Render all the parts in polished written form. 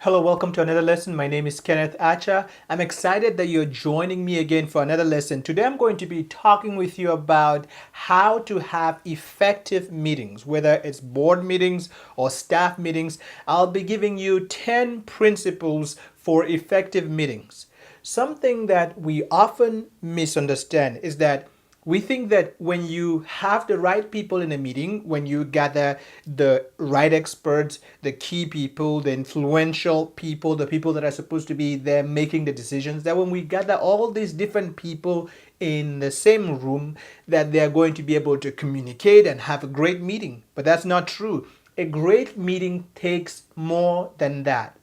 Hello, welcome to another lesson. My name is Kenneth Acha. I'm excited that you're joining me again for another lesson. Today I'm going to be talking with you about how to have effective meetings, whether it's board meetings or staff meetings. I'll be giving you 10 principles for effective meetings. Something that we often misunderstand is that we think that when you have the right people in a meeting, when you gather the right experts, the key people, the influential people, the people that are supposed to be there making the decisions, that when we gather all these different people in the same room, that they are going to be able to communicate and have a great meeting. But that's not true. A great meeting takes more than that.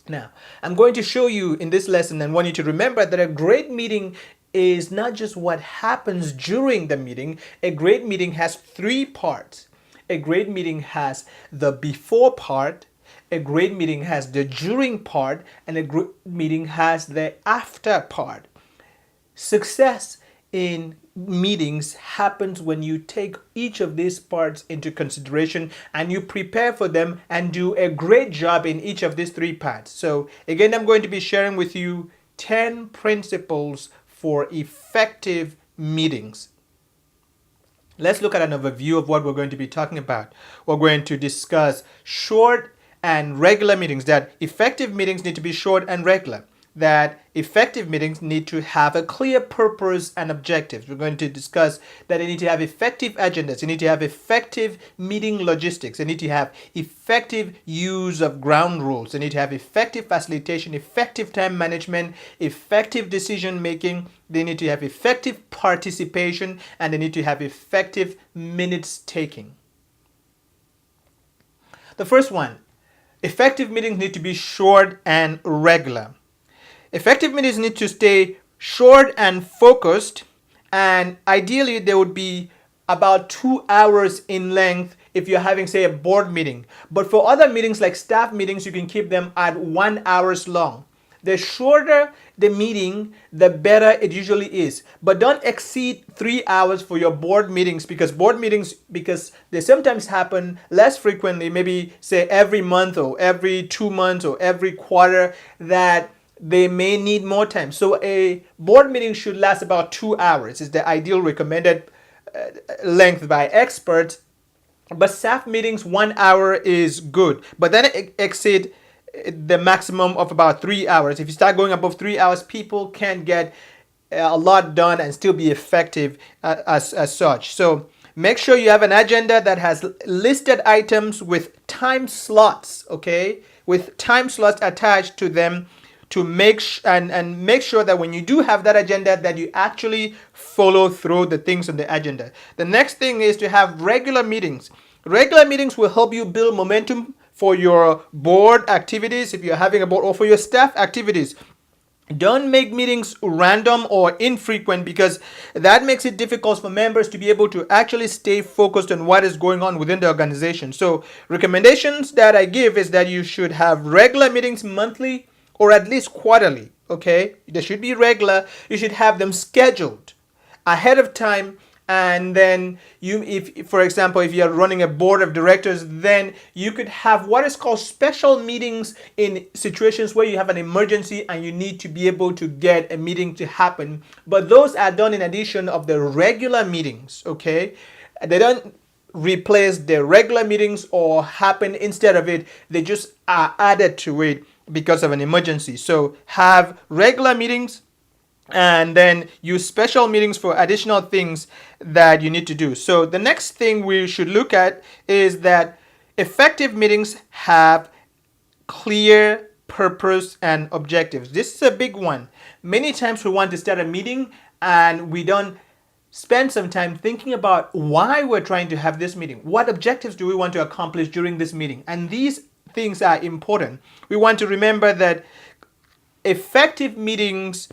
Now, I'm going to show you in this lesson and want you to remember that a great meeting is not just what happens during the meeting. A great meeting has three parts. A great meeting has the before part, a great meeting has the during part, and a great meeting has the after part. Success in meetings happens when you take each of these parts into consideration and you prepare for them and do a great job in each of these three parts. So, again, I'm going to be sharing with you 10 principles for effective meetings. Let's look at an overview of what we're going to be talking about. We're going to discuss short and regular meetings, that effective meetings need to be short and regular, that effective meetings need to have a clear purpose and objectives. We're going to discuss that they need to have effective agendas, they need to have effective meeting logistics, they need to have effective use of ground rules, they need to have effective facilitation, effective time management, effective decision making, they need to have effective participation, and they need to have effective minutes taking. The first one, effective meetings need to be short and regular. Effective meetings need to stay short and focused, and ideally they would be about 2 hours in length if you're having, say, a board meeting. But for other meetings like staff meetings, you can keep them at 1 hour long. The shorter the meeting, the better it usually is. But don't exceed 3 hours for your board meetings, because they sometimes happen less frequently, maybe say every month or every 2 months or every quarter, that they may need more time. So a board meeting should last about 2 hours. It's the ideal recommended length by experts. But staff meetings, 1 hour is good. But then exceed the maximum of about 3 hours. If you start going above 3 hours, people can't get a lot done and still be effective as such. So make sure you have an agenda that has listed items with time slots, okay? With time slots attached to them, to make sure that when you do have that agenda, that you actually follow through the things on the agenda. The next thing is to have regular meetings. Regular meetings will help you build momentum for your board activities, if you're having a board, or for your staff activities. Don't make meetings random or infrequent, because that makes it difficult for members to be able to actually stay focused on what is going on within the organization. So recommendations that I give is that you should have regular meetings monthly or at least quarterly, okay? They should be regular. You should have them scheduled ahead of time. And then if for example, if you're running a board of directors, then you could have what is called special meetings in situations where you have an emergency and you need to be able to get a meeting to happen. But those are done in addition of the regular meetings, okay? They don't replace the regular meetings or happen instead of it. They just are added to it because of an emergency. So have regular meetings and then use special meetings for additional things that you need to do. So the next thing we should look at is that effective meetings have clear purpose and objectives. This is a big one. Many times we want to start a meeting and we don't spend some time thinking about why we're trying to have this meeting. What objectives do we want to accomplish during this meeting? And these things are important. We want to remember that effective meetings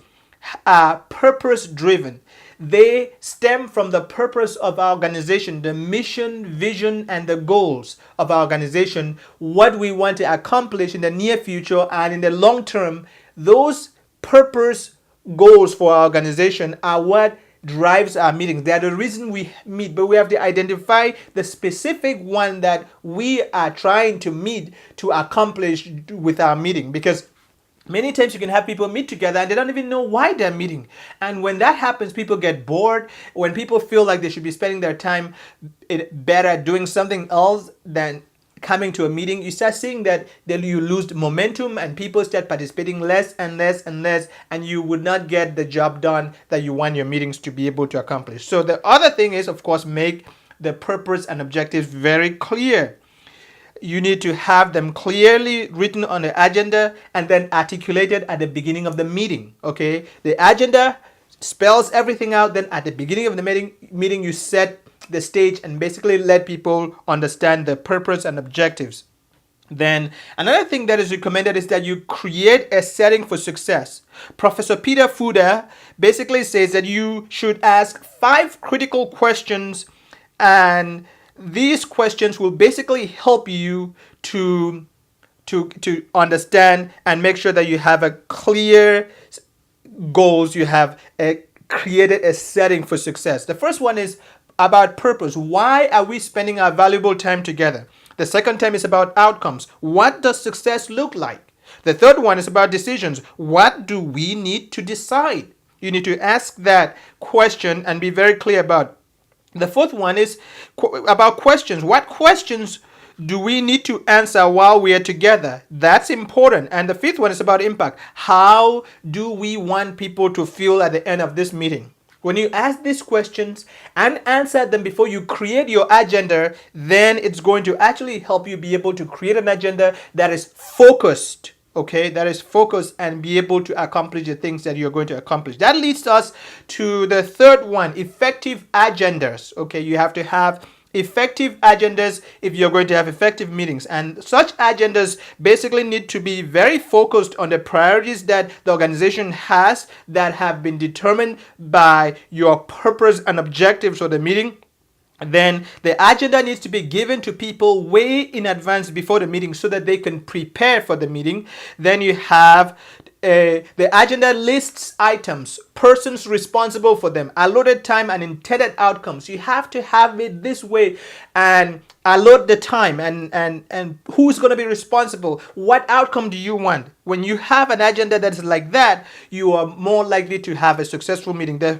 are purpose driven. They stem from the purpose of our organization, the mission, vision, and the goals of our organization, what we want to accomplish in the near future and in the long term. Those purpose goals for our organization are what drives our meetings. They are the reason we meet, but we have to identify the specific one that we are trying to meet to accomplish with our meeting. Because many times you can have people meet together and they don't even know why they're meeting. And when that happens, people get bored. When people feel like they should be spending their time better doing something else than coming to a meeting, you start seeing that then you lose momentum and people start participating less and less and less, and you would not get the job done that you want your meetings to be able to accomplish. So the other thing is, of course, make the purpose and objectives very clear. You need to have them clearly written on the agenda and then articulated at the beginning of the meeting. Okay, the agenda spells everything out. Then at the beginning of the meeting you set the stage and basically let people understand the purpose and objectives. Then another thing that is recommended is that you create a setting for success. Professor Peter Fuda basically says that you should ask 5 critical questions, and these questions will basically help you to understand and make sure that you have a clear goals. You have created a setting for success. The first one is about purpose. Why are we spending our valuable time together? The second time is about outcomes. What does success look like? The third one is about decisions. What do we need to decide? You need to ask that question and be very clear about. The fourth one is about questions. What questions do we need to answer while we are together? That's important. And the fifth one is about impact. How do we want people to feel at the end of this meeting? When you ask these questions and answer them before you create your agenda, then it's going to actually help you be able to create an agenda that is focused. Okay, that is focused and be able to accomplish the things that you're going to accomplish. That leads us to the third one, effective agendas. Okay, you have to have effective agendas if you're going to have effective meetings, and such agendas basically need to be very focused on the priorities that the organization has that have been determined by your purpose and objectives of the meeting. Then the agenda needs to be given to people way in advance before the meeting so that they can prepare for the meeting. Then you have the agenda lists items, persons responsible for them, allotted time and intended outcomes. You have to have it this way and allot the time and who's going to be responsible. What outcome do you want? When you have an agenda that's like that, you are more likely to have a successful meeting. The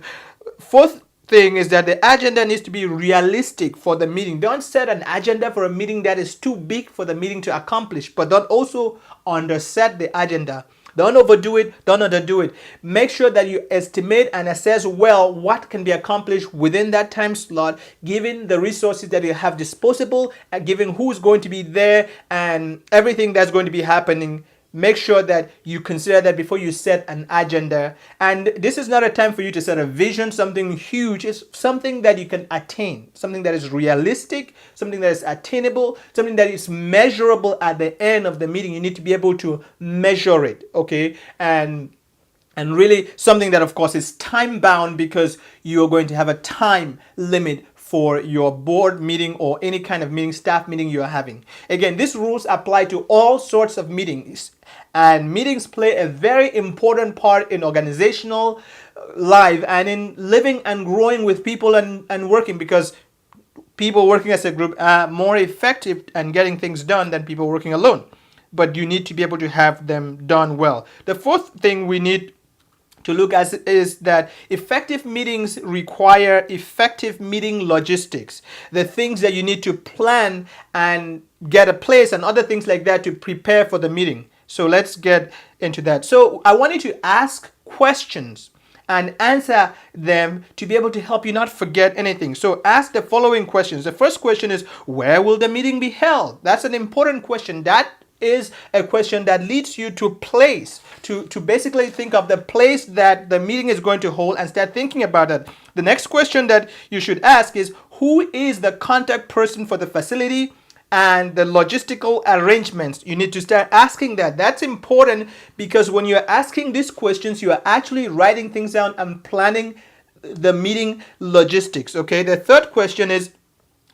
fourth thing is that the agenda needs to be realistic for the meeting. Don't set an agenda for a meeting that is too big for the meeting to accomplish, but don't also underset the agenda. Don't overdo it, don't underdo it. Make sure that you estimate and assess well what can be accomplished within that time slot, given the resources that you have disposable, and given who's going to be there and everything that's going to be happening. Make sure that you consider that before you set an agenda. And this is not a time for you to set a vision, something huge. It's something that you can attain, something that is realistic, something that is attainable, something that is measurable at the end of the meeting. You need to be able to measure it, okay? And really something that, of course, is time bound, because you're going to have a time limit for your board meeting or any kind of meeting, staff meeting you are having. Again, these rules apply to all sorts of meetings, and meetings play a very important part in organizational life and in living and growing with people and working, because people working as a group are more effective and getting things done than people working alone. But you need to be able to have them done well. The fourth thing we need to look at is that effective meetings require effective meeting logistics, the things that you need to plan and get a place and other things like that to prepare for the meeting. So let's get into that. So I want you to ask questions and answer them to be able to help you not forget anything. So ask the following questions. The first question is, where will the meeting be held? That's an important question. That is a question that leads you to place, to basically think of the place that the meeting is going to hold and start thinking about it. The next question that you should ask is, who is the contact person for the facility and the logistical arrangements? You need to start asking that. That's important, because when you're asking these questions, you are actually writing things down and planning the meeting logistics. Okay. The third question is,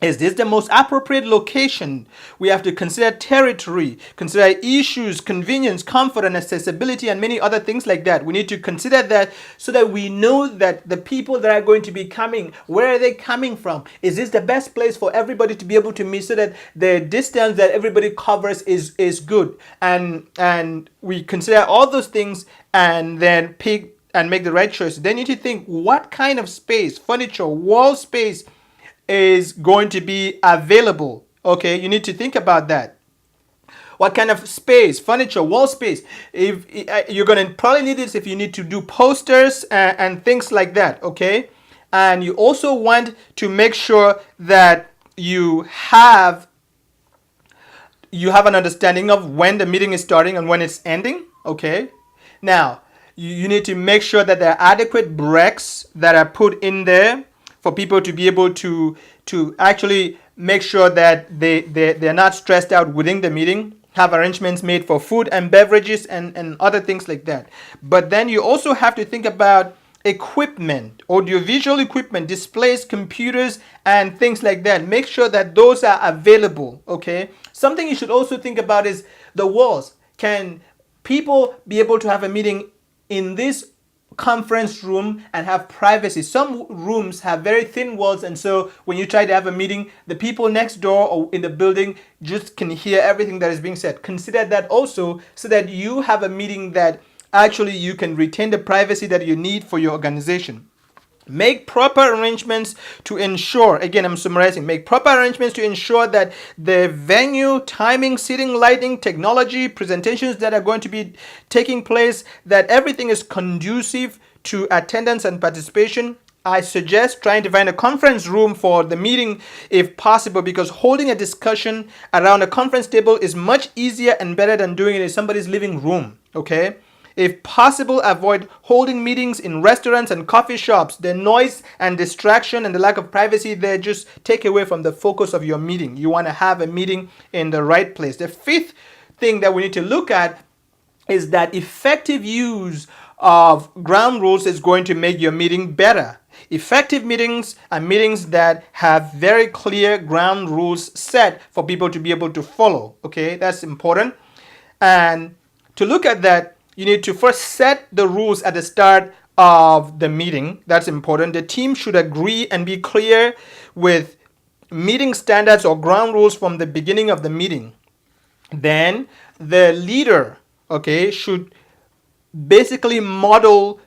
Is this the most appropriate location? We have to consider territory, consider issues, convenience, comfort, and accessibility, and many other things like that. We need to consider that so that we know that the people that are going to be coming, where are they coming from? Is this the best place for everybody to be able to meet so that the distance that everybody covers is good? And we consider all those things and then pick and make the right choice. Then you need to think what kind of space, furniture, wall space, is going to be available. Okay, you need to think about that. What kind of space, furniture, wall space? If you're going to probably need this if you need to do posters and things like that. Okay, and you also want to make sure that you have an understanding of when the meeting is starting and when it's ending. Okay, now you need to make sure that there are adequate breaks that are put in there for people to be able to actually make sure that they're not stressed out within the meeting. Have arrangements made for food and beverages and other things like that. But then you also have to think about equipment, audiovisual equipment, displays, computers, and things like that. Make sure that those are available. Okay. Something you should also think about is the walls. Can people be able to have a meeting in this conference room and have privacy? Some rooms have very thin walls, and so when you try to have a meeting, the people next door or in the building just can hear everything that is being said. Consider that also, so that you have a meeting that actually you can retain the privacy that you need for your organization. Make proper arrangements to ensure, again, I'm summarizing, make proper arrangements to ensure that the venue, timing, seating, lighting, technology, presentations that are going to be taking place, that everything is conducive to attendance and participation. I suggest trying to find a conference room for the meeting if possible, because holding a discussion around a conference table is much easier and better than doing it in somebody's living room, okay? If possible, avoid holding meetings in restaurants and coffee shops. The noise and distraction and the lack of privacy there just take away from the focus of your meeting. You want to have a meeting in the right place. The fifth thing that we need to look at is that effective use of ground rules is going to make your meeting better. Effective meetings are meetings that have very clear ground rules set for people to be able to follow. Okay, that's important. And to look at that, you need to first set the rules at the start of the meeting. That's important. The team should agree and be clear with meeting standards or ground rules from the beginning of the meeting. Then the leader, okay, should basically model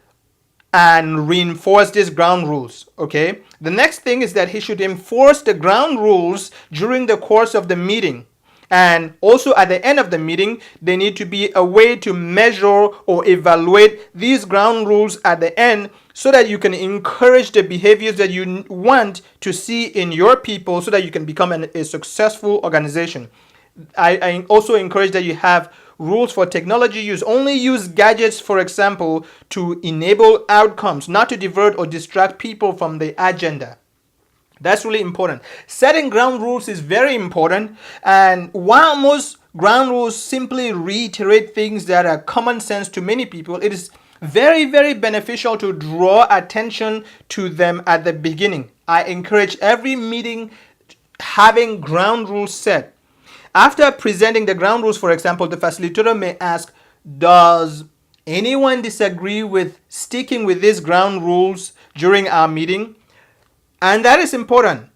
and reinforce these ground rules. Okay. The next thing is that he should enforce the ground rules during the course of the meeting. And also at the end of the meeting, there need to be a way to measure or evaluate these ground rules at the end, so that you can encourage the behaviors that you want to see in your people, so that you can become a successful organization. I also encourage that you have rules for technology use. Only use gadgets, for example, to enable outcomes, not to divert or distract people from the agenda. That's really important. Setting ground rules is very important. And while most ground rules simply reiterate things that are common sense to many people, it is very, very beneficial to draw attention to them at the beginning. I encourage every meeting having ground rules set. After presenting the ground rules, for example, the facilitator may ask, does anyone disagree with sticking with these ground rules during our meeting? And that is important.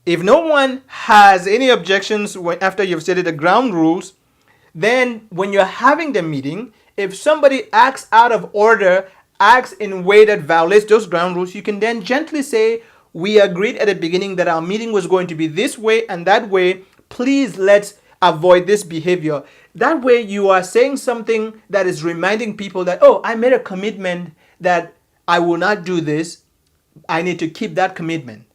If no one has any objections after you've stated the ground rules, then when you're having the meeting, if somebody acts out of order, acts in a way that violates those ground rules, you can then gently say, we agreed at the beginning that our meeting was going to be this way and that way. Please let's avoid this behavior. That way you are saying something that is reminding people that, oh, I made a commitment that I will not do this. I need to keep that commitment.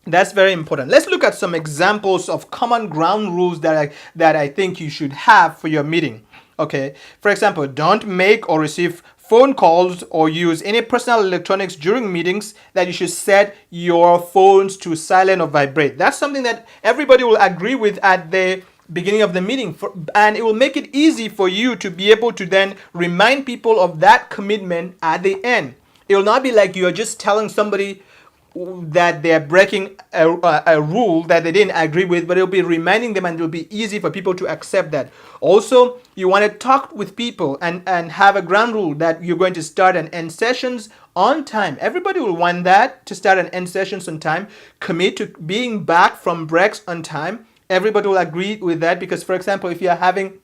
That's very important. Let's look at some examples of common ground rules that I think you should have for your meeting. Okay. For example, don't make or receive phone calls or use any personal electronics during meetings. That you should set your phones to silent or vibrate. That's something that everybody will agree with at the beginning of the meeting, and it will make it easy for you to be able to then remind people of that commitment at the end. It will not be like you are just telling somebody that they're breaking a rule that they didn't agree with, but it'll be reminding them and it'll be easy for people to accept that. Also, you want to talk with people and have a ground rule that you're going to start and end sessions on time. Everybody will want that, to start and end sessions on time. Commit to being back from breaks on time. Everybody will agree with that because, for example, if you're having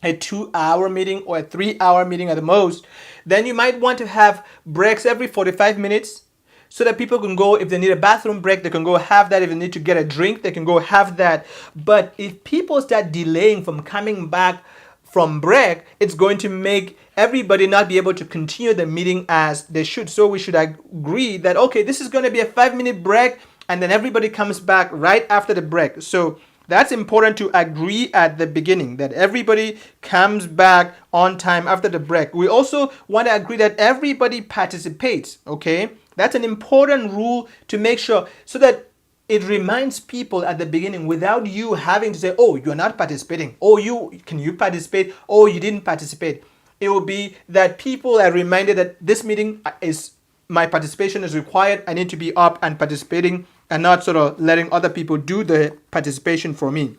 a 2-hour meeting or a 3-hour meeting at the most, then you might want to have breaks every 45 minutes so that people can go, if they need a bathroom break, they can go have that. If they need to get a drink, they can go have that. But if people start delaying from coming back from break, it's going to make everybody not be able to continue the meeting as they should. So we should agree that, okay, this is going to be a 5-minute break, and then everybody comes back right after the break. So that's important to agree at the beginning, that everybody comes back on time after the break. We also want to agree that everybody participates, okay? That's an important rule to make sure, so that it reminds people at the beginning without you having to say, oh, you're not participating. Oh, can you participate? Oh, you didn't participate. It will be that people are reminded that this meeting is, my participation is required. I need to be up and participating, and not sort of letting other people do the participation for me.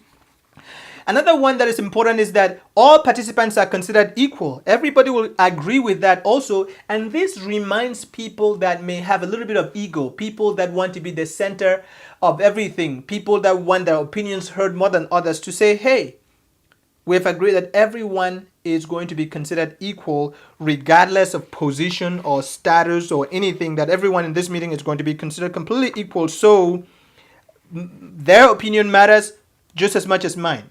Another one that is important is that all participants are considered equal. Everybody will agree with that also. And this reminds people that may have a little bit of ego, people that want to be the center of everything, people that want their opinions heard more than others, to say, hey, we've agreed that everyone is going to be considered equal regardless of position or status or anything, that everyone in this meeting is going to be considered completely equal. So their opinion matters just as much as mine.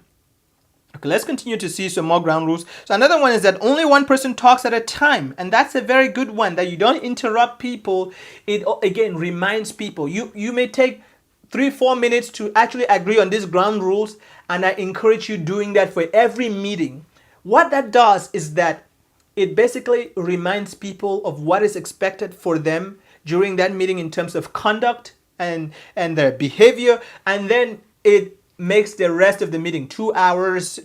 Okay, let's continue to see some more ground rules. So another one is that only one person talks at a time. And that's a very good one, that you don't interrupt people. It, again, reminds people. You may take 3-4 minutes to actually agree on these ground rules. And I encourage you doing that for every meeting. What that does is that it basically reminds people of what is expected for them during that meeting in terms of conduct and their behavior. And then it makes the rest of the meeting, 2 hours,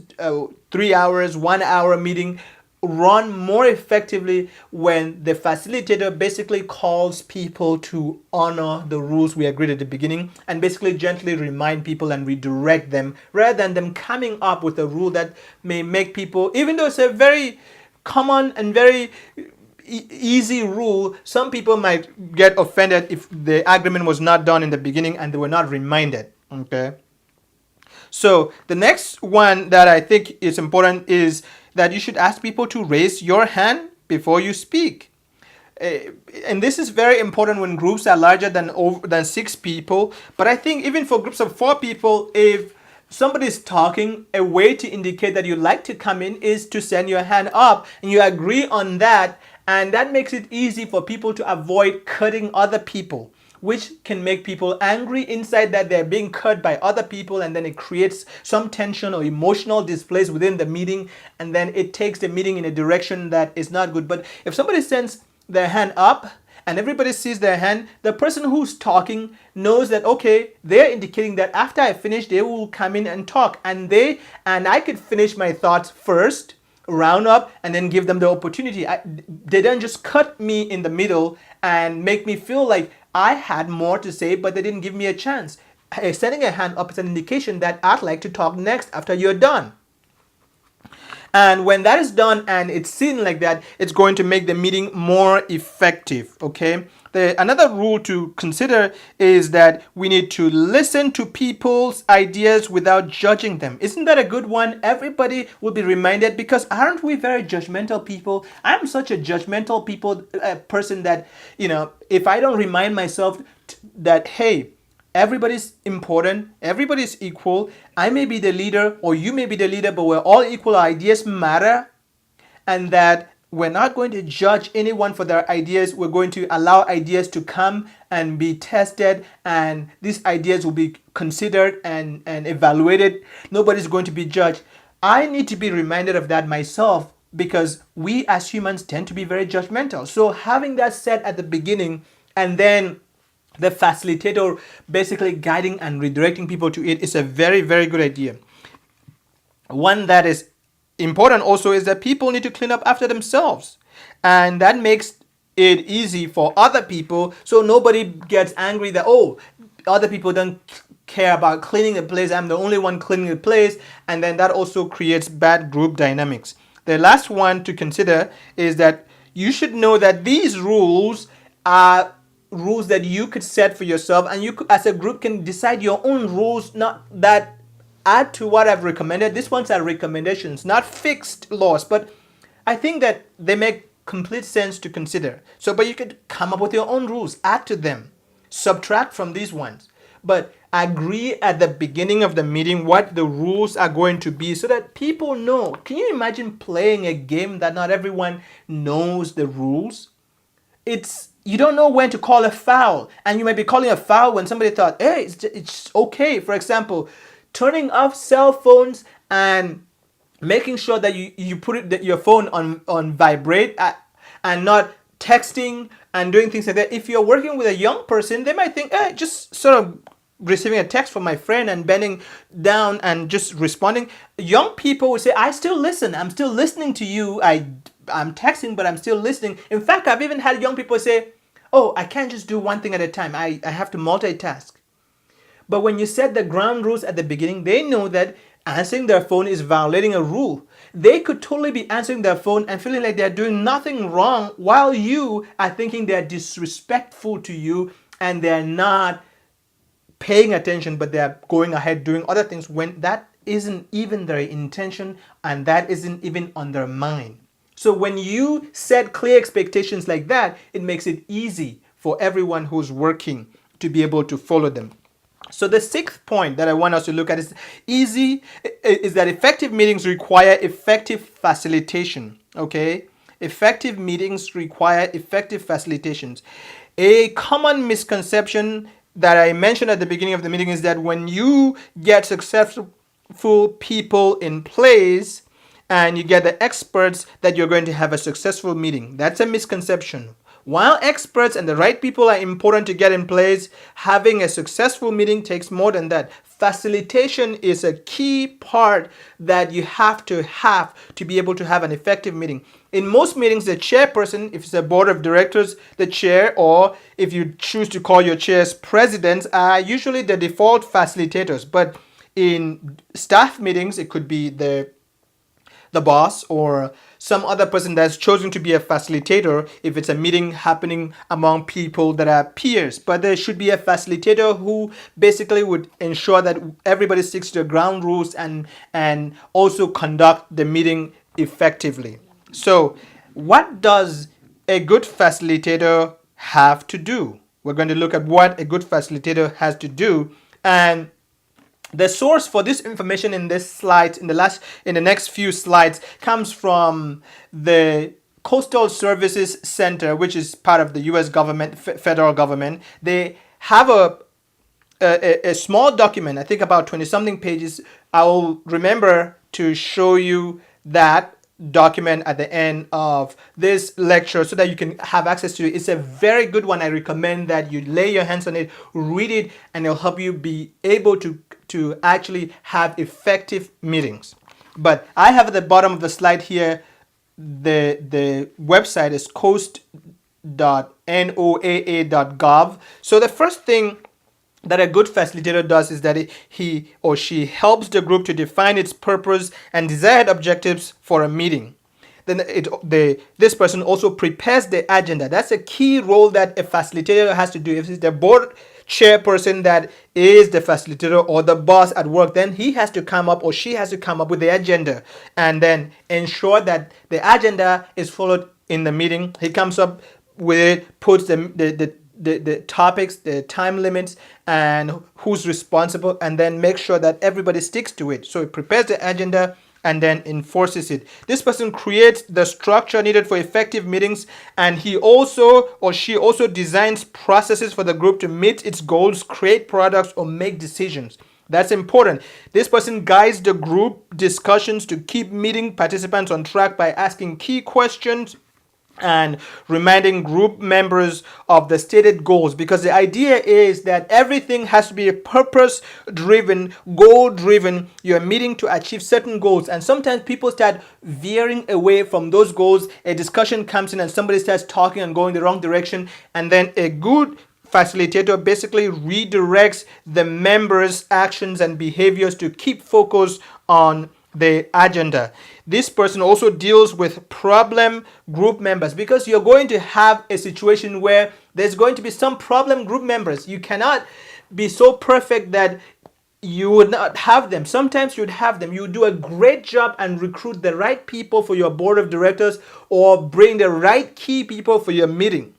3 hours, 1 hour meeting, run more effectively when the facilitator basically calls people to honor the rules we agreed at the beginning, and basically gently remind people and redirect them, rather than them coming up with a rule that may make people, even though it's a very common and very easy rule, some people might get offended if the agreement was not done in the beginning and they were not reminded. Okay. So the next one that I think is important is that you should ask people to raise your hand before you speak. And this is very important when groups are larger than 6 people. But I think even for groups of 4 people, if somebody is talking, a way to indicate that you'd like to come in is to send your hand up, and you agree on that. And that makes it easy for people to avoid cutting other people, which can make people angry inside that they're being cut by other people, and then it creates some tension or emotional displays within the meeting, and then it takes the meeting in a direction that is not good. But if somebody sends their hand up and everybody sees their hand, the person who's talking knows that, okay, they're indicating that after I finish, they will come in and talk, and I could finish my thoughts first, round up, and then give them the opportunity. They don't just cut me in the middle and make me feel like I had more to say, but they didn't give me a chance. Sending a hand up is an indication that I'd like to talk next after you're done. And when that is done and it's seen like that, it's going to make the meeting more effective, okay? Another rule to consider is that we need to listen to people's ideas without judging them. Isn't that a good one? Everybody will be reminded, because aren't we very judgmental people? I'm such a judgmental person that, if I don't remind myself that, hey, everybody's important, everybody's equal, I may be the leader or you may be the leader, but we're all equal, our ideas matter, and that we're not going to judge anyone for their ideas. We're going to allow ideas to come and be tested, and these ideas will be considered and evaluated. Nobody's going to be judged. I need to be reminded of that myself, because we as humans tend to be very judgmental. So having that said at the beginning, and then the facilitator basically guiding and redirecting people to it, is a very, very good idea. One that is important also is that people need to clean up after themselves, and that makes it easy for other people, so nobody gets angry that, oh, other people don't care about cleaning the place, I'm the only one cleaning the place, and then that also creates bad group dynamics. The last one to consider is that you should know that these rules are rules that you could set for yourself, and you could, as a group, can decide your own rules, not that add to what I've recommended. These ones are recommendations, not fixed laws, but I think that they make complete sense to consider. So, but you could come up with your own rules, add to them, subtract from these ones, but agree at the beginning of the meeting what the rules are going to be so that people know. Can you imagine playing a game that not everyone knows the rules? It's, you don't know when to call a foul, and you might be calling a foul when somebody thought, hey, it's okay. For example, turning off cell phones and making sure that you put your phone on vibrate and not texting and doing things like that. If you're working with a young person, they might think, hey, just sort of receiving a text from my friend and bending down and just responding. Young people would say, I still listen. I'm still listening to you. I'm texting, but I'm still listening. In fact, I've even had young people say, oh, I can't just do one thing at a time. I have to multitask. But when you set the ground rules at the beginning, they know that answering their phone is violating a rule. They could totally be answering their phone and feeling like they're doing nothing wrong while you are thinking they're disrespectful to you and they're not paying attention, but they're going ahead doing other things when that isn't even their intention and that isn't even on their mind. So when you set clear expectations like that, it makes it easy for everyone who's working to be able to follow them. So the sixth point that I want us to look at is that effective meetings require effective facilitation. Okay? Effective meetings require effective facilitations. A common misconception that I mentioned at the beginning of the meeting is that when you get successful people in place and you get the experts, that you're going to have a successful meeting. That's a misconception. While experts and the right people are important to get in place, having a successful meeting takes more than that. Facilitation is a key part that you have to be able to have an effective meeting. In most meetings, the chairperson, if it's a board of directors, the chair, or if you choose to call your chairs presidents, are usually the default facilitators. But in staff meetings, it could be the boss or some other person that's chosen to be a facilitator if it's a meeting happening among people that are peers. But there should be a facilitator who basically would ensure that everybody sticks to the ground rules and also conduct the meeting effectively. So what does a good facilitator have to do? We're going to look at what a good facilitator has to do, and the source for this information in this slide, in the next few slides, comes from the Coastal Services Center, which is part of the U.S. government, federal government. They have a small document, I think about 20-something pages. I will remember to show you that document at the end of this lecture so that you can have access to it. It's a very good one. I recommend that you lay your hands on it, read it, and it'll help you be able to actually have effective meetings. But I have at the bottom of the slide here, the website is coast.noaa.gov. So the first thing that a good facilitator does is that he or she helps the group to define its purpose and desired objectives for a meeting. Then this person also prepares the agenda. That's a key role that a facilitator has to do. If it's the board chairperson that is the facilitator or the boss at work, then he has to come up or she has to come up with the agenda and then ensure that the agenda is followed in the meeting. He comes up with it, puts the topics, the time limits, and who's responsible, and then make sure that everybody sticks to it. So it prepares the agenda and then enforces it. This person creates the structure needed for effective meetings, and he also or she also designs processes for the group to meet its goals, create products, or make decisions. That's important. This person guides the group discussions to keep meeting participants on track by asking key questions and reminding group members of the stated goals, because the idea is that everything has to be a purpose driven, goal driven. You're meeting to achieve certain goals, and sometimes people start veering away from those goals. A discussion comes in and somebody starts talking and going the wrong direction, and then a good facilitator basically redirects the members' actions and behaviors to keep focus on the agenda. This person also deals with problem group members, because you're going to have a situation where there's going to be some problem group members. You cannot be so perfect that you would not have them. Sometimes you'd have them. You do a great job and recruit the right people for your board of directors, or bring the right key people for your meeting.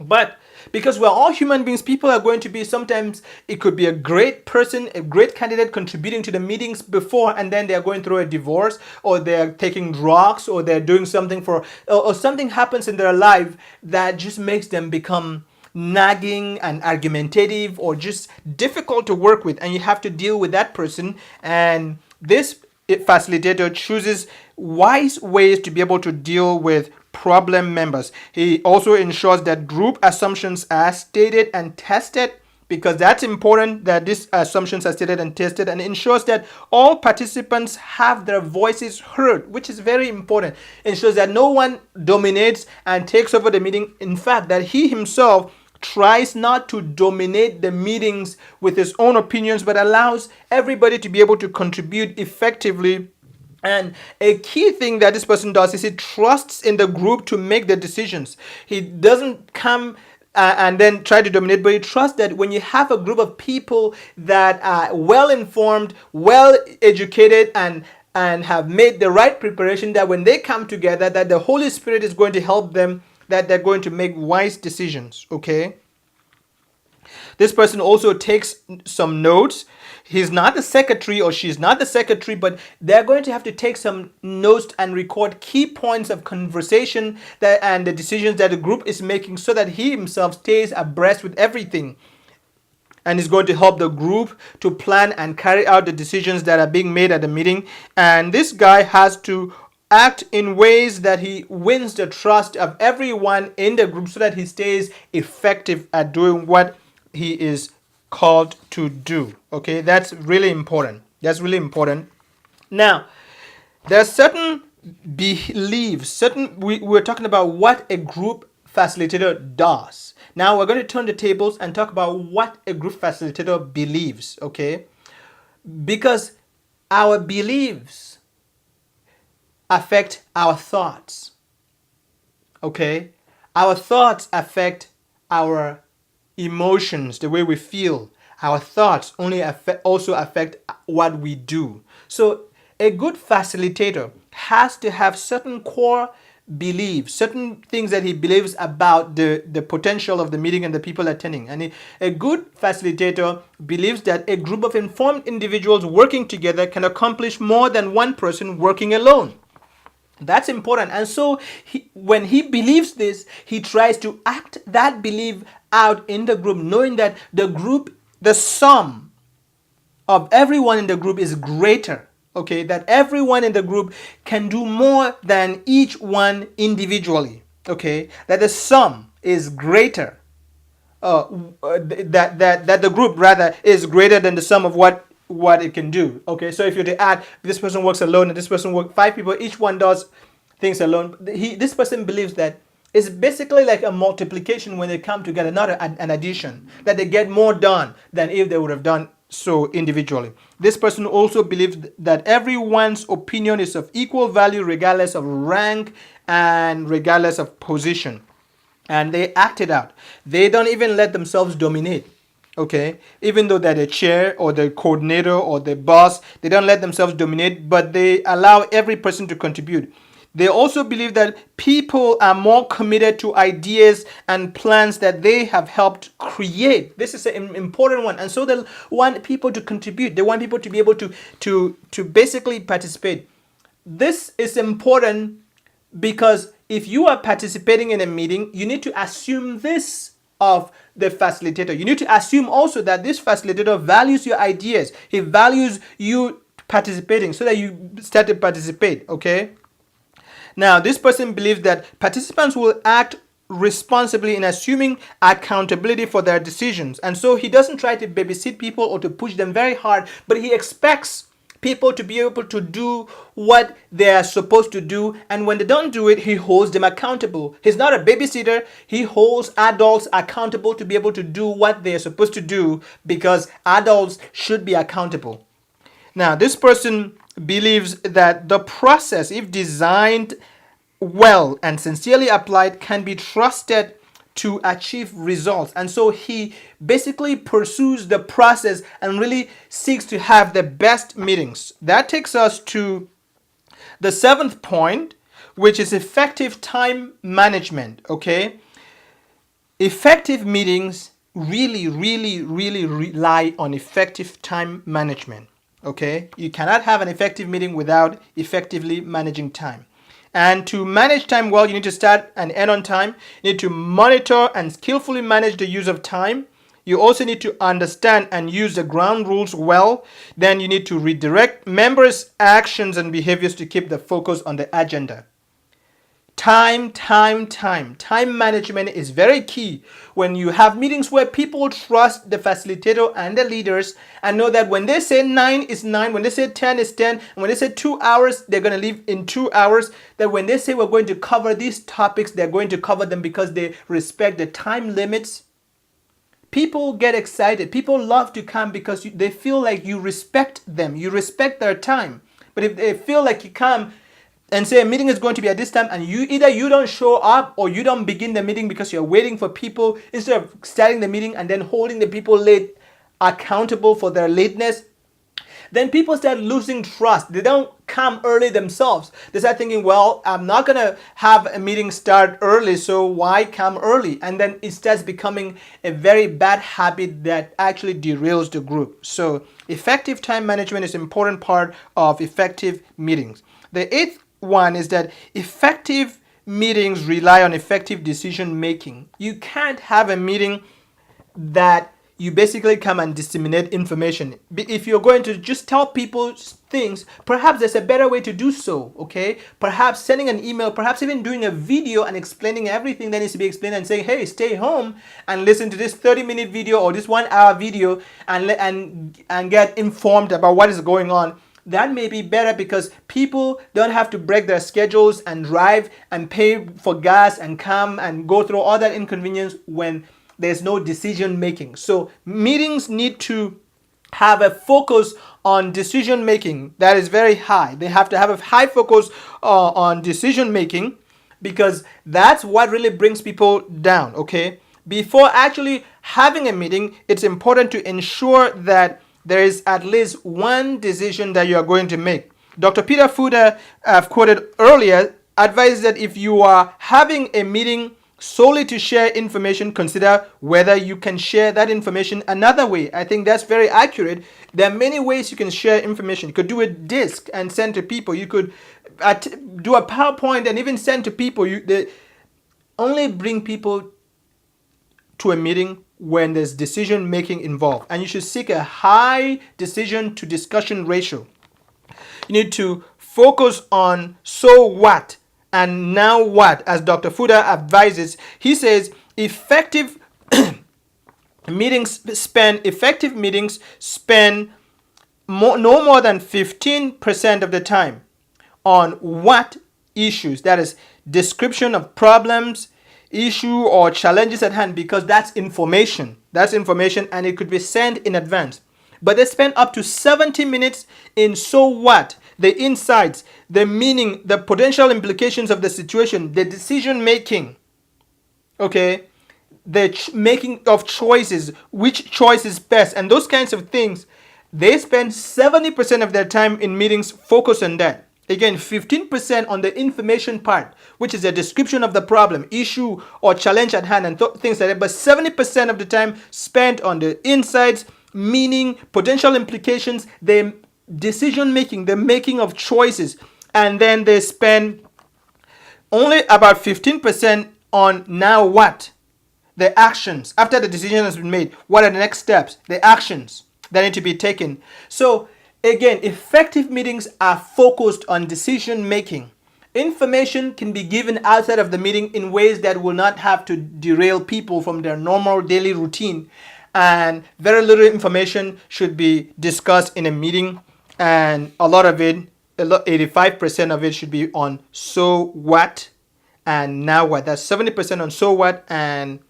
But because we're all human beings, people are going to be, sometimes it could be a great person, a great candidate contributing to the meetings before, and then they're going through a divorce, or they're taking drugs, or they're doing something or something happens in their life that just makes them become nagging and argumentative, or just difficult to work with, and you have to deal with that person. And this facilitator chooses wise ways to be able to deal with problem members. He also ensures that group assumptions are stated and tested, because that's important that these assumptions are stated and tested, and ensures that all participants have their voices heard, which is very important. Ensures that no one dominates and takes over the meeting. In fact, that he himself tries not to dominate the meetings with his own opinions, but allows everybody to be able to contribute effectively. And a key thing that this person does is he trusts in the group to make the decisions. He doesn't come and then try to dominate, but he trusts that when you have a group of people that are well informed, well educated, and have made the right preparation, that when they come together, that the Holy Spirit is going to help them, that they're going to make wise decisions. Okay. This person also takes some notes. He's not the secretary, or she's not the secretary, but they're going to have to take some notes and record key points of conversation and the decisions that the group is making, so that he himself stays abreast with everything, and is going to help the group to plan and carry out the decisions that are being made at the meeting. And this guy has to act in ways that he wins the trust of everyone in the group, so that he stays effective at doing what he is called to do. Okay, that's really important. That's really important. Now, there are certain beliefs, we're talking about what a group facilitator does. Now we're going to turn the tables and talk about what a group facilitator believes. Okay, because our beliefs affect our thoughts. Okay, our thoughts affect our emotions, the way we feel. Our thoughts also affect what we do. So a good facilitator has to have certain core beliefs, certain things that he believes about the potential of the meeting and the people attending. And a good facilitator believes that a group of informed individuals working together can accomplish more than one person working alone. That's important. And so when he believes this, he tries to act that belief out in the group, knowing that the sum of everyone in the group is greater. Okay, that everyone in the group can do more than each one individually. Okay, that the sum is greater. That the group rather is greater than the sum of what it can do. Okay, so if you're to add, this person works alone and this person works, 5 people, each one does things alone. This person believes that it's basically like a multiplication when they come together, not an addition, that they get more done than if they would have done so individually. This person also believes that everyone's opinion is of equal value regardless of rank and regardless of position. And they act it out. They don't even let themselves dominate. Okay, even though they're the chair or the coordinator or the boss, they don't let themselves dominate, but they allow every person to contribute. They also believe that people are more committed to ideas and plans that they have helped create. This is an important one. And so they want people to contribute. They want people to be able to basically participate. This is important because if you are participating in a meeting, you need to assume this of the facilitator. You need to assume also that this facilitator values your ideas. He values you participating so that you start to participate. Okay. Now, this person believes that participants will act responsibly in assuming accountability for their decisions. And so he doesn't try to babysit people or to push them very hard, but he expects people to be able to do what they are supposed to do, and when they don't do it, he holds them accountable. He's not a babysitter. He holds adults accountable to be able to do what they are supposed to do, because adults should be accountable. Now, this person believes that the process, if designed well and sincerely applied, can be trusted to achieve results. And so he basically pursues the process and really seeks to have the best meetings. That takes us to the seventh point, which is effective time management. Okay, effective meetings really rely on effective time management. Okay, you cannot have an effective meeting without effectively managing time. And to manage time well, you need to start and end on time. You need to monitor and skillfully manage the use of time. You also need to understand and use the ground rules well. Then you need to redirect members' actions and behaviors to keep the focus on the agenda. Time management is very key when you have meetings where people trust the facilitator and the leaders and know that when they say 9 is 9, when they say 10 is 10, and when they say 2 hours, they're going to leave in 2 hours. That when they say we're going to cover these topics, they're going to cover them because they respect the time limits. People get excited. People love to come because they feel like you respect them. You respect their time. But if they feel like you come and say a meeting is going to be at this time, and you don't show up or you don't begin the meeting because you're waiting for people, instead of starting the meeting and then holding the people late accountable for their lateness, then people start losing trust. They don't come early themselves. They start thinking, well, I'm not going to have a meeting start early, so why come early? And then it starts becoming a very bad habit that actually derails the group. So effective time management is an important part of effective meetings. The eighth one is that effective meetings rely on effective decision making. You can't have a meeting that you basically come and disseminate information. If you're going to just tell people things, perhaps there's a better way to do so, okay? Perhaps sending an email, perhaps even doing a video and explaining everything that needs to be explained and saying, hey, stay home and listen to this 30-minute video or this 1-hour video and get informed about what is going on. That may be better because people don't have to break their schedules and drive and pay for gas and come and go through all that inconvenience when there's no decision making. So meetings need to have a focus on decision making that is very high. They have to have a high focus on decision making because that's what really brings people down, okay? Before actually having a meeting, it's important to ensure that there is at least one decision that you are going to make. Dr. Peter Fuda, I've quoted earlier, advised that if you are having a meeting solely to share information, consider whether you can share that information another way. I think that's very accurate. There are many ways you can share information. You could do a disc and send to people. You could do a PowerPoint and even send to people. They only bring people to a meeting when there's decision making involved, and you should seek a high decision to discussion ratio. You need to focus on so what and now what, as Dr. Fuda advises. He says effective meetings spend no more than 15% of the time on what issues, that is description of problems, issue or challenges at hand, because that's information and it could be sent in advance. But they spend up to 70 minutes in so what, the insights, the meaning, the potential implications of the situation, the decision making, okay, the making of choices, which choice is best, and those kinds of things. They spend 70% of their time in meetings focused on that. Again, 15% on the information part, which is a description of the problem, issue, or challenge at hand, and things like that. But 70% of the time spent on the insights, meaning, potential implications, the decision making, the making of choices. And then they spend only about 15% on now what? The actions. After the decision has been made, what are the next steps? The actions that need to be taken. So again, effective meetings are focused on decision making, Information can be given outside of the meeting in ways that will not have to derail people from their normal daily routine. And very little information should be discussed in a meeting. And a lot of it, 85% of it should be on so what and now what. That's 70% on so what and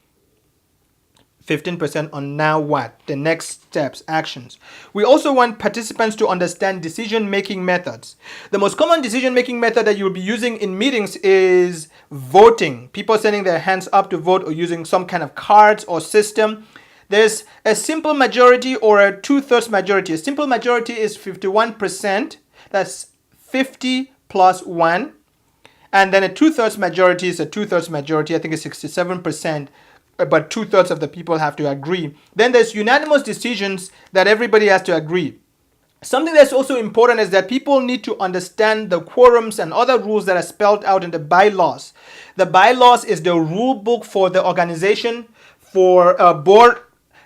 15% on now what, the next steps, actions. We also want participants to understand decision-making methods. The most common decision-making method that you'll be using in meetings is voting. People sending their hands up to vote or using some kind of cards or system. There's a simple majority or a two-thirds majority. A simple majority is 51%. That's 50 plus 1. And then a two-thirds majority is a two-thirds majority. I think it's 67%. But two-thirds of the people have to agree. Then there's unanimous decisions that everybody has to agree. Something that's also important is that people need to understand the quorums and other rules that are spelled out in the bylaws. The bylaws is the rule book for the organization, for a board.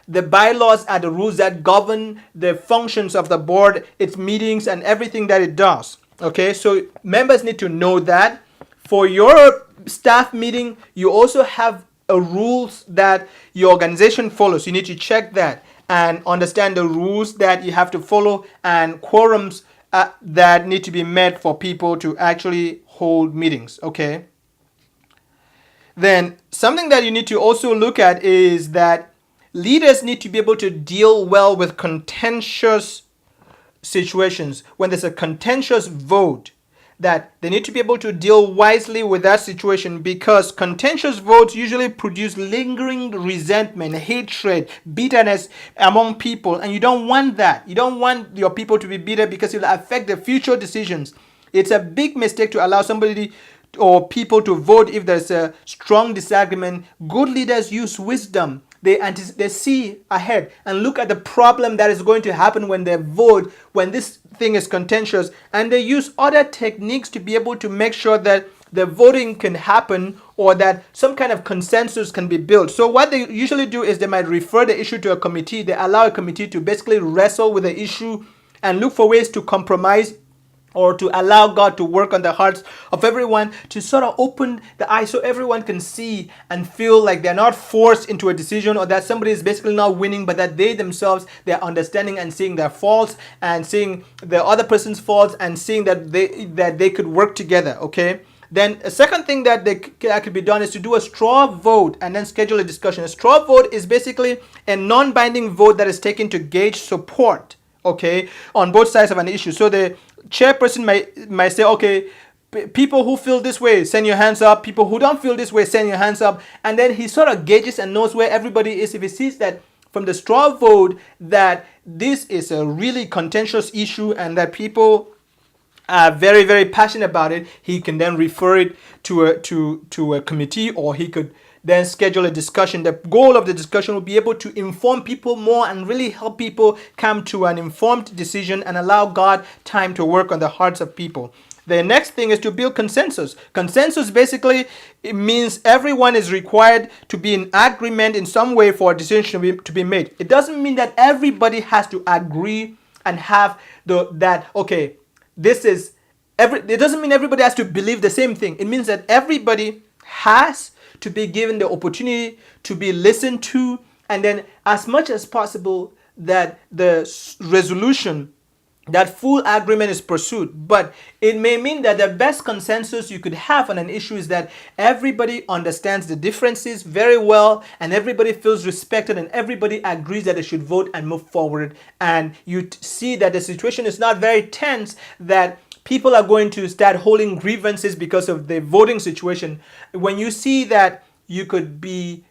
The bylaws are the rules that govern the functions of the board, its meetings, and everything that it does. Okay, so members need to know that. For your staff meeting, you also have rules that your organization follows. You need to check that and understand the rules that you have to follow and quorums that need to be met for people to actually hold meetings. Okay. Then something that you need to also look at is that leaders need to be able to deal well with contentious situations. When there's a contentious vote, that they need to be able to deal wisely with that situation, because contentious votes usually produce lingering resentment, hatred, bitterness among people, and you don't want that. You don't want your people to be bitter because it will affect their future decisions. It's a big mistake to allow somebody or people to vote if there's a strong disagreement. Good leaders use wisdom. They see ahead and look at the problem that is going to happen when they vote, when this thing is contentious, and they use other techniques to be able to make sure that the voting can happen or that some kind of consensus can be built. So what they usually do is they might refer the issue to a committee. They allow a committee to basically wrestle with the issue and look for ways to compromise, or to allow God to work on the hearts of everyone, to sort of open the eyes so everyone can see and feel like they're not forced into a decision, or that somebody is basically not winning, but that they themselves, they're understanding and seeing their faults and seeing the other person's faults and seeing that they could work together. Okay. Then a second thing that could be done is to do a straw vote and then schedule a discussion. A straw vote is basically a non-binding vote that is taken to gauge support, okay, on both sides of an issue. So the chairperson might say, okay, people who feel this way, send your hands up. People who don't feel this way, send your hands up. And then he sort of gauges and knows where everybody is. If he sees that from the straw vote that this is a really contentious issue and that people are very, very passionate about it, he can then refer it to a committee, or he could then schedule a discussion. The goal of the discussion will be able to inform people more and really help people come to an informed decision and allow God time to work on the hearts of people. The next thing is to build consensus. Consensus basically, it means everyone is required to be in agreement in some way for a decision to be made. It doesn't mean that everybody has to agree and have it doesn't mean everybody has to believe the same thing. It means that everybody has to be given the opportunity to be listened to, and then as much as possible that the resolution, that full agreement is pursued. But it may mean that the best consensus you could have on an issue is that everybody understands the differences very well, and everybody feels respected, and everybody agrees that they should vote and move forward. And you see that the situation is not very tense, that people are going to start holding grievances because of the voting situation. When you see that, you could be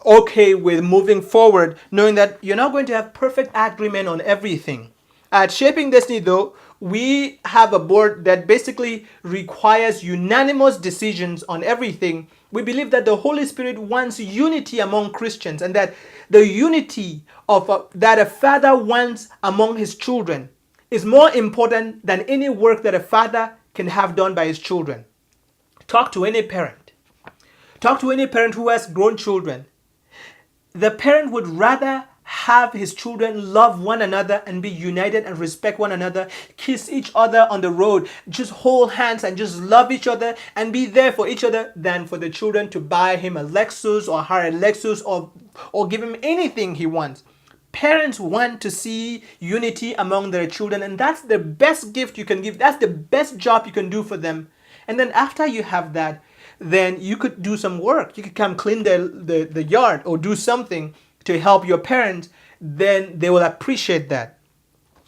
okay with moving forward, knowing that you're not going to have perfect agreement on everything. At Shaping Destiny, though, we have a board that basically requires unanimous decisions on everything. We believe that the Holy Spirit wants unity among Christians, and that the unity that a father wants among his children is more important than any work that a father can have done by his children. Talk to any parent. Talk to any parent who has grown children. The parent would rather have his children love one another and be united and respect one another, kiss each other on the road, just hold hands and just love each other and be there for each other, than for the children to buy him a Lexus or hire a Lexus or give him anything he wants. Parents want to see unity among their children, and that's the best gift you can give. That's the best job you can do for them. And then after you have that, then you could do some work. You could come clean the yard or do something to help your parents. Then they will appreciate that.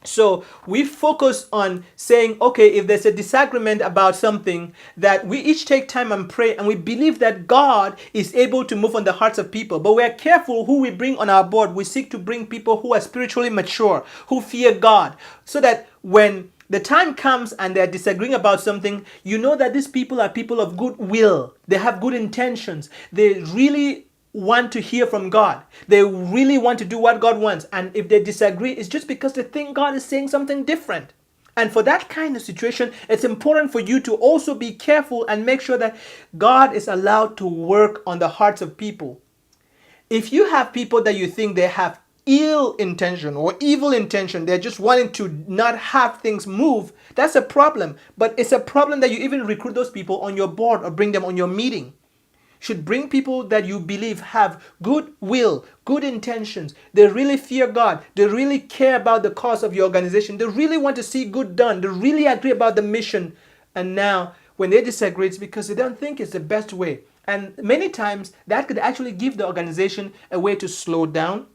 So we focus on saying, okay, if there's a disagreement about something, that we each take time and pray, and we believe that God is able to move on the hearts of people. But we are careful who we bring on our board. We seek to bring people who are spiritually mature, who fear God, so that when the time comes and they're disagreeing about something, you know that these people are people of good will. They have good intentions. They really want to hear from God. They really want to do what God wants. And if they disagree, it's just because they think God is saying something different. And for that kind of situation, it's important for you to also be careful and make sure that God is allowed to work on the hearts of people. If you have people that you think they have ill intention or evil intention, they're just wanting to not have things move, that's a problem. But it's a problem that you even recruit those people on your board or bring them on your meeting. Should bring people that you believe have good will, good intentions. They really fear God. They really care about the cause of your organization. They really want to see good done. They really agree about the mission. And now, when they disagree, it's because they don't think it's the best way. And many times, that could actually give the organization a way to slow down,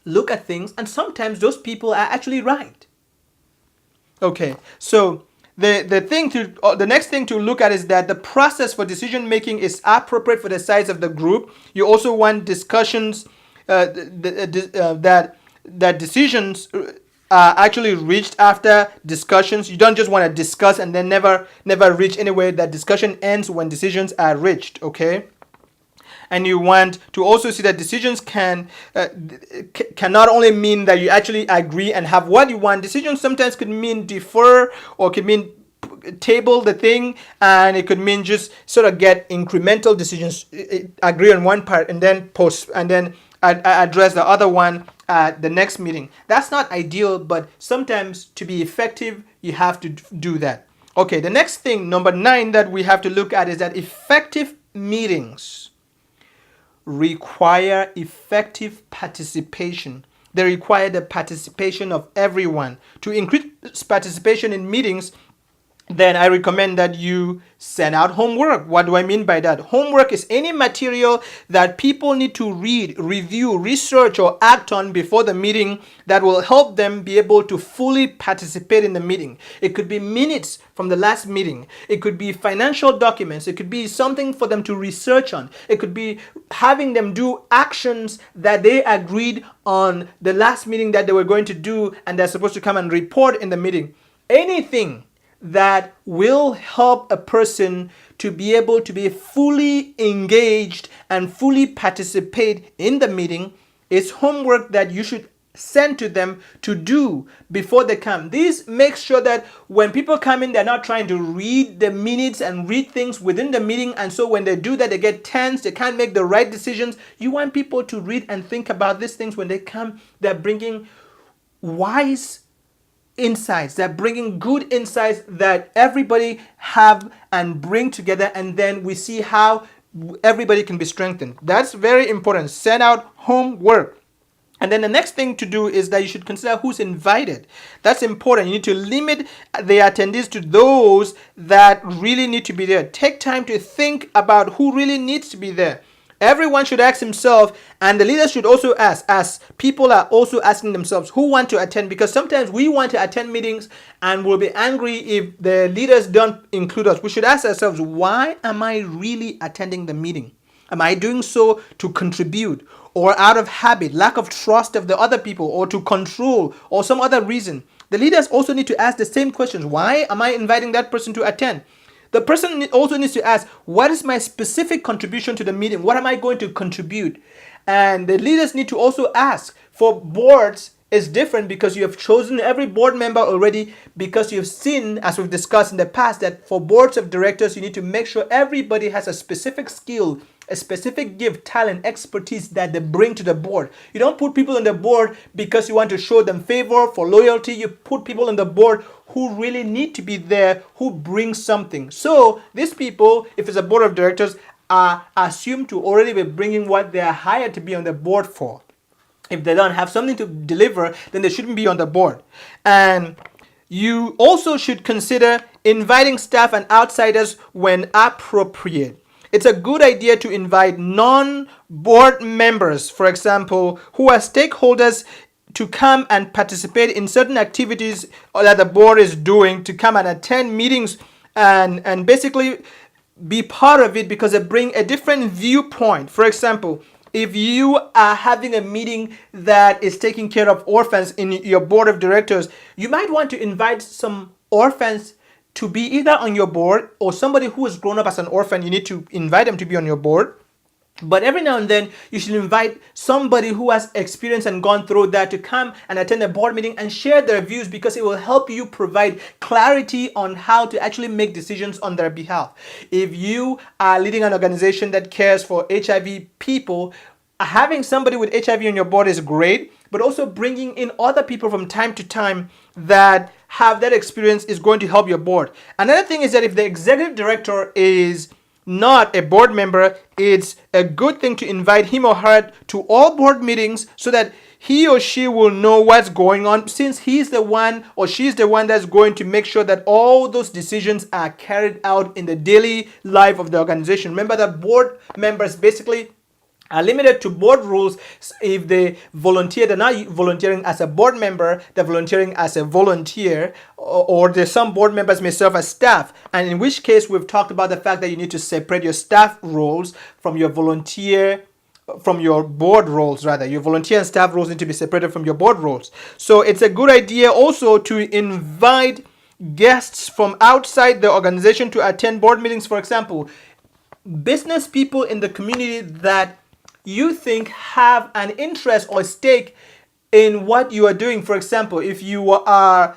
look at things, and sometimes those people are actually right. Okay, so the next thing to look at is that the process for decision making is appropriate for the size of the group. You also want discussions that decisions are actually reached after discussions. You don't just want to discuss and then never reach anywhere. That discussion ends when decisions are reached. Okay. And you want to also see that decisions can not only mean that you actually agree and have what you want. Decisions sometimes could mean defer, or could mean table the thing, and it could mean just sort of get incremental decisions, agree on one part and then address the other one at the next meeting. That's not ideal, but sometimes to be effective, you have to do that. Okay, the next thing, number 9, that we have to look at is that effective meetings require effective participation. They require the participation of everyone. To increase participation in meetings, then I recommend that you send out homework. What do I mean by that? Homework is any material that people need to read, review, research, or act on before the meeting that will help them be able to fully participate in the meeting. It could be minutes from the last meeting. It could be financial documents. It could be something for them to research on. It could be having them do actions that they agreed on the last meeting that they were going to do, and they're supposed to come and report in the meeting. Anything that will help a person to be able to be fully engaged and fully participate in the meeting is homework that you should send to them to do before they come. This makes sure that when people come in, they're not trying to read the minutes and read things within the meeting, and so when they do that, they get tense, they can't make the right decisions. You want people to read and think about these things when they come. They're bringing wise insights. They're bringing good insights that everybody have and bring together, and then we see how everybody can be strengthened. That's very important. Send out homework. And then the next thing to do is that you should consider who's invited. That's important. You need to limit the attendees to those that really need to be there. Take time to think about who really needs to be there. Everyone should ask himself, and the leaders should also ask, as people are also asking themselves, who want to attend? Because sometimes we want to attend meetings and we'll be angry if the leaders don't include us. We should ask ourselves, why am I really attending the meeting? Am I doing so to contribute, or out of habit, lack of trust of the other people, or to control, or some other reason? The leaders also need to ask the same questions. Why am I inviting that person to attend? The person also needs to ask, what is my specific contribution to the meeting? What am I going to contribute? And the leaders need to also ask for boards. is different because you have chosen every board member already, because you've seen, as we've discussed in the past, that for boards of directors, you need to make sure everybody has a specific skill, a specific gift, talent, expertise that they bring to the board. You don't put people on the board because you want to show them favor, for loyalty. You put people on the board who really need to be there, who bring something. So these people, if it's a board of directors, are assumed to already be bringing what they are hired to be on the board for. If they don't have something to deliver, then they shouldn't be on the board. And you also should consider inviting staff and outsiders when appropriate. It's a good idea to invite non-board members, for example, who are stakeholders, to come and participate in certain activities that the board is doing, to come and attend meetings and basically be part of it, because they bring a different viewpoint. For example, if you are having a meeting that is taking care of orphans in your board of directors, you might want to invite some orphans to be either on your board, or somebody who has grown up as an orphan, you need to invite them to be on your board. But every now and then, you should invite somebody who has experienced and gone through that to come and attend a board meeting and share their views, because it will help you provide clarity on how to actually make decisions on their behalf. If you are leading an organization that cares for HIV people, having somebody with HIV on your board is great, but also bringing in other people from time to time that have that experience is going to help your board. Another thing is that if the executive director is not a board member, it's a good thing to invite him or her to all board meetings so that he or she will know what's going on, since he's the one or she's the one that's going to make sure that all those decisions are carried out in the daily life of the organization. Remember that board members basically are limited to board rules. If they volunteer, they're not volunteering as a board member, they're volunteering as a volunteer, or there's some board members may serve as staff, and in which case we've talked about the fact that you need to separate your staff roles from your board roles. Rather, your volunteer and staff roles need to be separated from your board roles. So it's a good idea also to invite guests from outside the organization to attend board meetings. For example, business people in the community that you think have an interest or stake in what you are doing. For example, if you are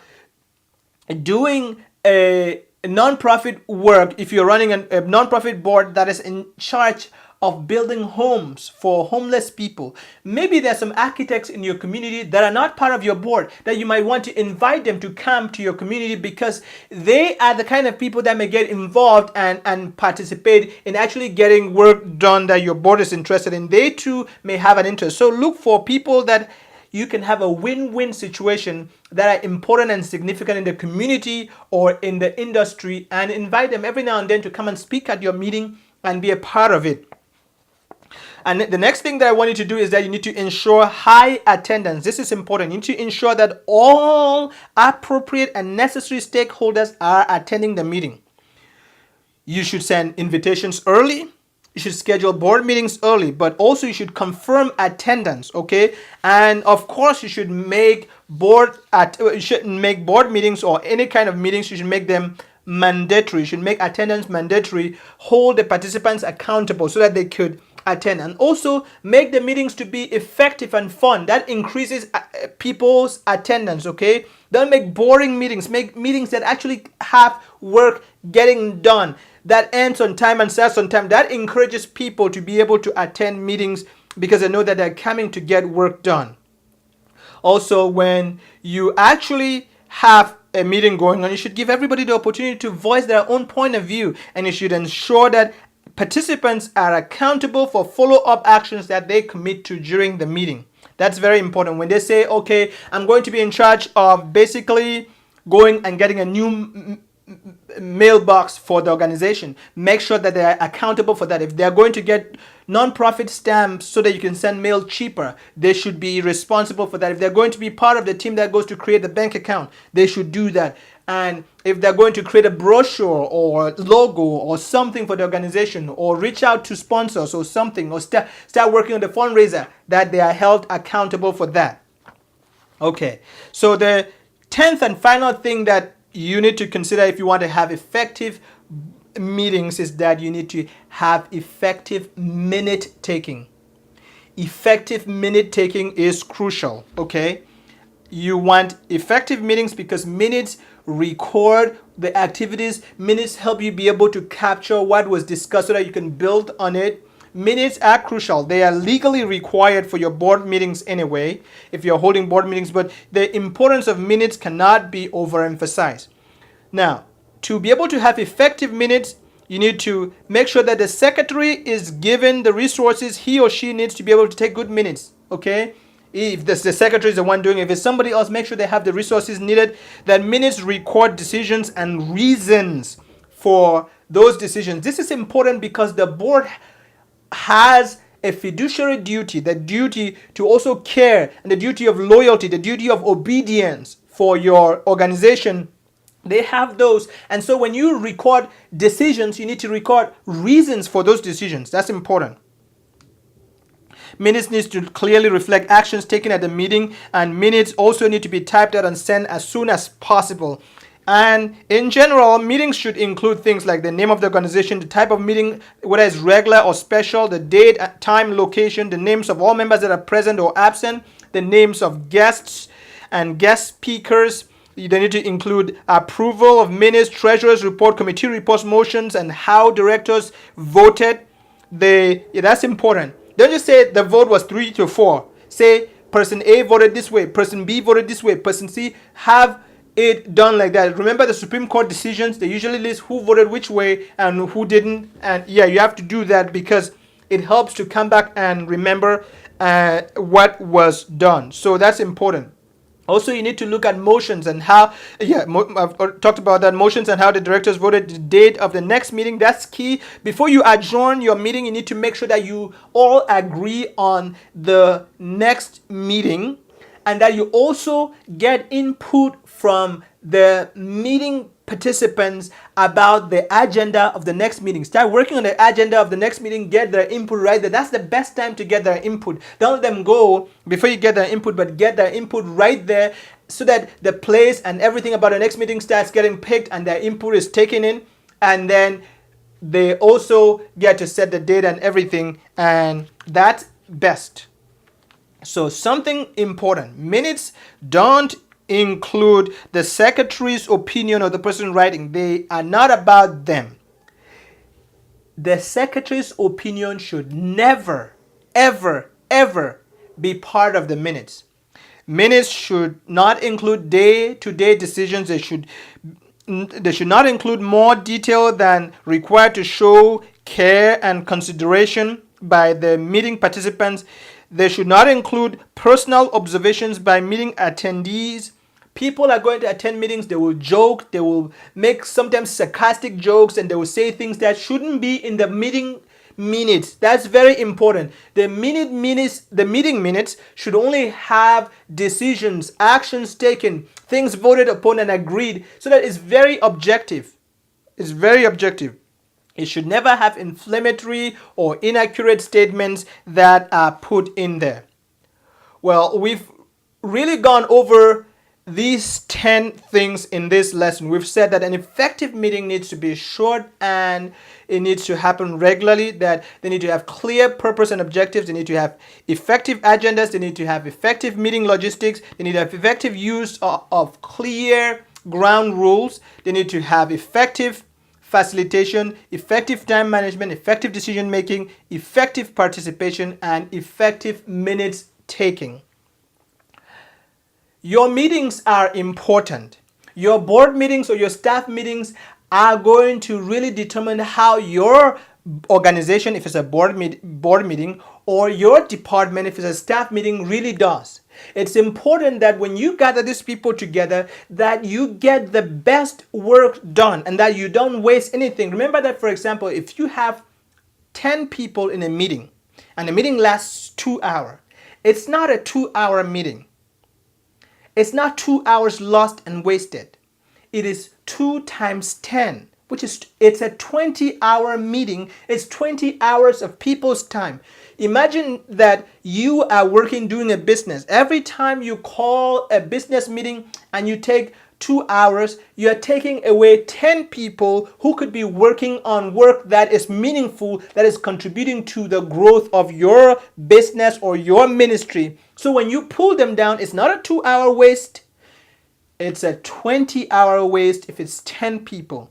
doing a non-profit work, if you're running a non-profit board that is in charge of building homes for homeless people, maybe there's some architects in your community that are not part of your board, that you might want to invite them to come to your community, because they are the kind of people that may get involved and participate in actually getting work done that your board is interested in. They too may have an interest. So look for people that you can have a win-win situation that are important and significant in the community or in the industry, and invite them every now and then to come and speak at your meeting and be a part of it. And the next thing that I want you to do is that you need to ensure high attendance. This is important. You need to ensure that all appropriate and necessary stakeholders are attending the meeting. You should send invitations early. You should schedule board meetings early, but also you should confirm attendance, okay? And of course, you should make board meetings, or any kind of meetings, you should make them mandatory. You should make attendance mandatory. Hold the participants accountable so that they could attend, and also make the meetings to be effective and fun. That increases people's attendance, okay? Don't make boring meetings. Make meetings that actually have work getting done, that ends on time and starts on time. That encourages people to be able to attend meetings because they know that they're coming to get work done. Also, when you actually have a meeting going on, you should give everybody the opportunity to voice their own point of view, and you should ensure that participants are accountable for follow-up actions that they commit to during the meeting. That's very important. When they say, okay, I'm going to be in charge of basically going and getting a new mailbox for the organization, make sure that they are accountable for that. If they're going to get non-profit stamps so that you can send mail cheaper, they should be responsible for that. If they're going to be part of the team that goes to create the bank account, they should do that. And if they're going to create a brochure or logo or something for the organization, or reach out to sponsors or something, or start working on the fundraiser, that they are held accountable for that. Okay, so the 10th and final thing that you need to consider if you want to have effective meetings is that you need to have effective minute taking. Effective minute taking is crucial, okay? you want effective meetings because minutes record the activities. Minutes help you be able to capture what was discussed so that you can build on it. Minutes are crucial. They are legally required for your board meetings anyway, if you're holding board meetings, but the importance of minutes cannot be overemphasized. Now, to be able to have effective minutes, you need to make sure that the secretary is given the resources he or she needs to be able to take good minutes. Okay? If the secretary is the one doing it, if it's somebody else, make sure they have the resources needed. That minutes record decisions and reasons for those decisions. This is important because the board has a fiduciary duty, the duty to also care, and the duty of loyalty, the duty of obedience for your organization. They have those. And so when you record decisions, you need to record reasons for those decisions. That's important. Minutes needs to clearly reflect actions taken at the meeting, and minutes also need to be typed out and sent as soon as possible. And in general, meetings should include things like the name of the organization, the type of meeting, whether it's regular or special, the date, time, location, the names of all members that are present or absent, the names of guests and guest speakers. They need to include approval of minutes, treasurer's report, committee reports, motions, and how directors voted. That's important. Don't just say the vote was 3-4. Say person A voted this way, person B voted this way, person C. Have it done like that. Remember the Supreme Court decisions, they usually list who voted which way and who didn't. And yeah, you have to do that because it helps to come back and remember what was done. So that's important. Also, you need to look at motions and how, I've talked about that, motions and how the directors voted, the date of the next meeting. That's key. Before you adjourn your meeting, you need to make sure that you all agree on the next meeting and that you also get input from the meeting participants about the agenda of the next meeting. Start working on the agenda of the next meeting, get their input right there. That's the best time to get their input. Don't let them go before you get their input, but get their input right there so that the place and everything about the next meeting starts getting picked and their input is taken in. And then they also get to set the date and everything, and that's best. So something important, minutes don't include the secretary's opinion or the person writing. They are not about them. The secretary's opinion should never, ever, ever be part of the minutes. Minutes should not include day-to-day decisions. They should not include more detail than required to show care and consideration by the meeting participants. They should not include personal observations by meeting attendees. People are going to attend meetings, they will joke, they will make sometimes sarcastic jokes, and they will say things that shouldn't be in the meeting minutes. That's very important. The meeting minutes should only have decisions, actions taken, things voted upon and agreed, so that it's very objective. It's very objective. It should never have inflammatory or inaccurate statements that are put in there. Well, we've really gone over these 10 things in this lesson. We've said that an effective meeting needs to be short and it needs to happen regularly, that they need to have clear purpose and objectives, they need to have effective agendas, they need to have effective meeting logistics, they need to have effective use of clear ground rules, they need to have effective facilitation, effective time management, effective decision making, effective participation, and effective minutes taking. Your meetings are important. Your board meetings or your staff meetings are going to really determine how your organization, if it's a board meeting, or your department, if it's a staff meeting, really does. It's important that when you gather these people together, that you get the best work done and that you don't waste anything. Remember that, for example, if you have 10 people in a meeting and the meeting lasts 2 hours, it's not a 2-hour meeting. It's not 2 hours lost and wasted. It is 2 times 10, it's a 20-hour meeting. It's 20 hours of people's time. Imagine that you are working doing a business. Every time you call a business meeting and you take 2 hours, you're taking away 10 people who could be working on work that is meaningful, that is contributing to the growth of your business or your ministry. So when you pull them down, it's not a 2 hour waste, it's a 20-hour waste if it's 10 people.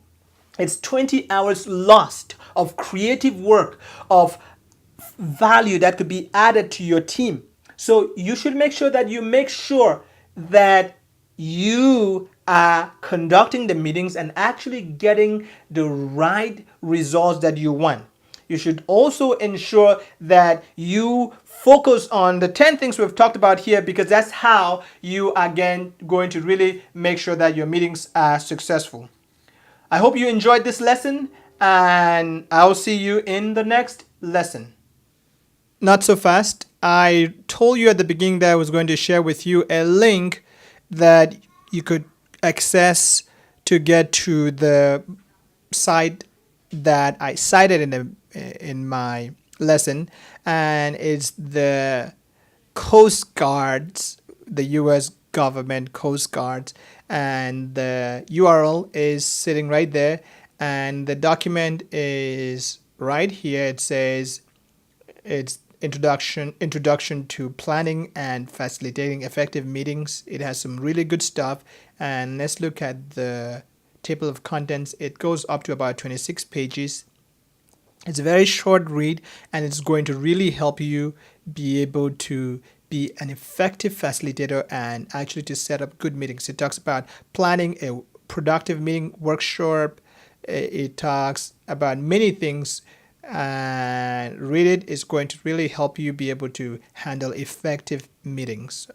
It's 20 hours lost of creative work, of value that could be added to your team. So you should make sure that you are conducting the meetings and actually getting the right results that you want. You should also ensure that you focus on the 10 things we've talked about here, because that's how you are again going to really make sure that your meetings are successful. I hope you enjoyed this lesson, and I'll see you in the next lesson. Not so fast. I told you at the beginning that I was going to share with you a link that you could access to get to the site that I cited in my lesson, and it's the Coast Guards, the U.S. government Coast Guards, and the URL is sitting right there, and the document is right here. It says it's introduction to planning and facilitating effective meetings. It has some really good stuff, and let's look at the table of contents. It goes up to about 26 pages. It's a very short read, and it's going to really help you be able to be an effective facilitator and actually to set up good meetings. It talks about planning a productive meeting workshop. It talks about many things, and read it. Is going to really help you be able to handle effective meetings.